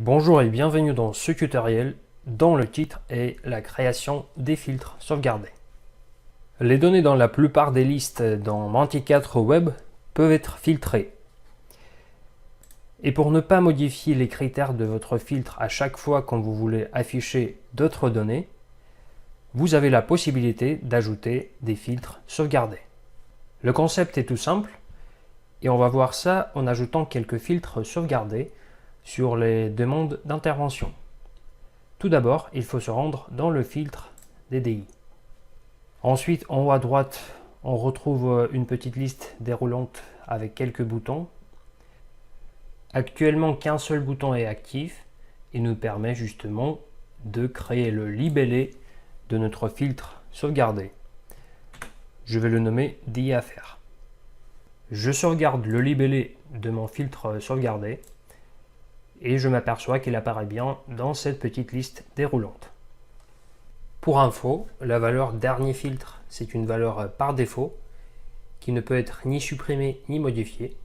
Bonjour et bienvenue dans ce tutoriel dont le titre est la création des filtres sauvegardés. Les données dans la plupart des listes dans Menticatre Web peuvent être filtrées. Et pour ne pas modifier les critères de votre filtre à chaque fois quand vous voulez afficher d'autres données, vous avez la possibilité d'ajouter des filtres sauvegardés. Le concept est tout simple et on va voir ça en ajoutant quelques filtres sauvegardés sur les demandes d'intervention. Tout d'abord, il faut se rendre dans le filtre DDI. Ensuite, en haut à droite, on retrouve une petite liste déroulante avec quelques boutons. Actuellement, qu'un seul bouton est actif et nous permet justement de créer le libellé de notre filtre sauvegardé. Je vais le nommer DI à faire. Je sauvegarde le libellé de mon filtre sauvegardé et je m'aperçois qu'il apparaît bien dans cette petite liste déroulante. Pour info, la valeur dernier filtre, c'est une valeur par défaut qui ne peut être ni supprimée ni modifiée.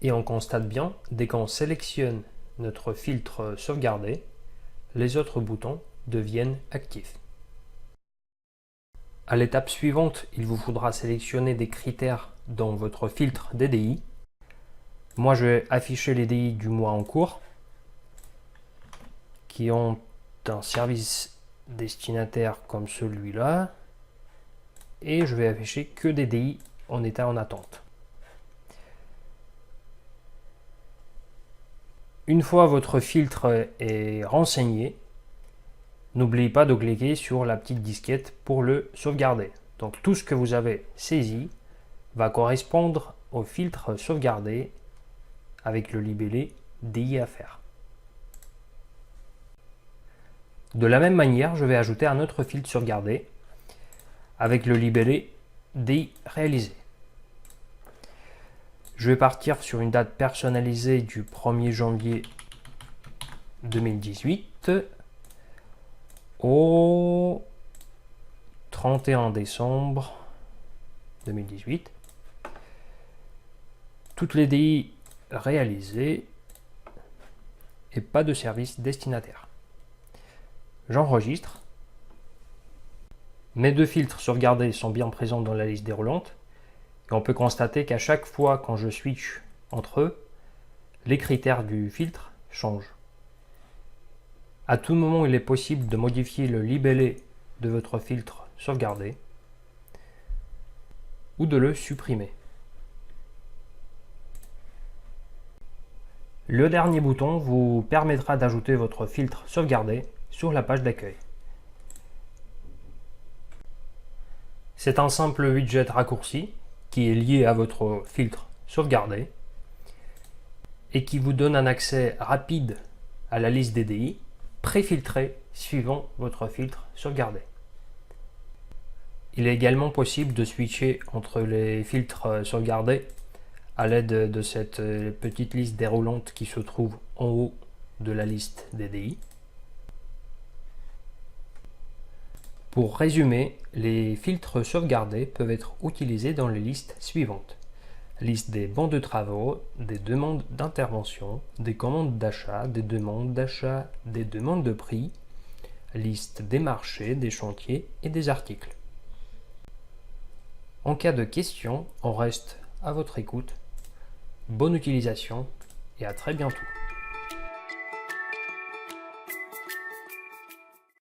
Et on constate bien, dès qu'on sélectionne notre filtre sauvegardé, les autres boutons deviennent actifs. À l'étape suivante, il vous faudra sélectionner des critères dans votre filtre DDI. Moi, je vais afficher les DI du mois en cours qui ont un service destinataire comme celui-là et je vais afficher que des DI en état en attente. Une fois votre filtre est renseigné, n'oubliez pas de cliquer sur la petite disquette pour le sauvegarder. Donc tout ce que vous avez saisi va correspondre au filtre sauvegardé avec le libellé DI à faire. De la même manière, je vais ajouter un autre filtre sauvegardé avec le libellé DI réalisé. Je vais partir sur une date personnalisée du 1er janvier 2018 au 31 décembre 2018. Toutes les DI réalisées et pas de service destinataire. J'enregistre. Mes deux filtres sauvegardés sont bien présents dans la liste déroulante. Et on peut constater qu'à chaque fois quand je switch entre eux, les critères du filtre changent. À tout moment, il est possible de modifier le libellé de votre filtre sauvegardé ou de le supprimer. Le dernier bouton vous permettra d'ajouter votre filtre sauvegardé sur la page d'accueil. C'est un simple widget raccourci qui est lié à votre filtre sauvegardé et qui vous donne un accès rapide à la liste DDI préfiltrée suivant votre filtre sauvegardé. Il est également possible de switcher entre les filtres sauvegardés à l'aide de cette petite liste déroulante qui se trouve en haut de la liste DDI. Pour résumer, les filtres sauvegardés peuvent être utilisés dans les listes suivantes. Liste des bons de travaux, des demandes d'intervention, des commandes d'achat, des demandes de prix, liste des marchés, des chantiers et des articles. En cas de questions, on reste à votre écoute. Bonne utilisation et à très bientôt.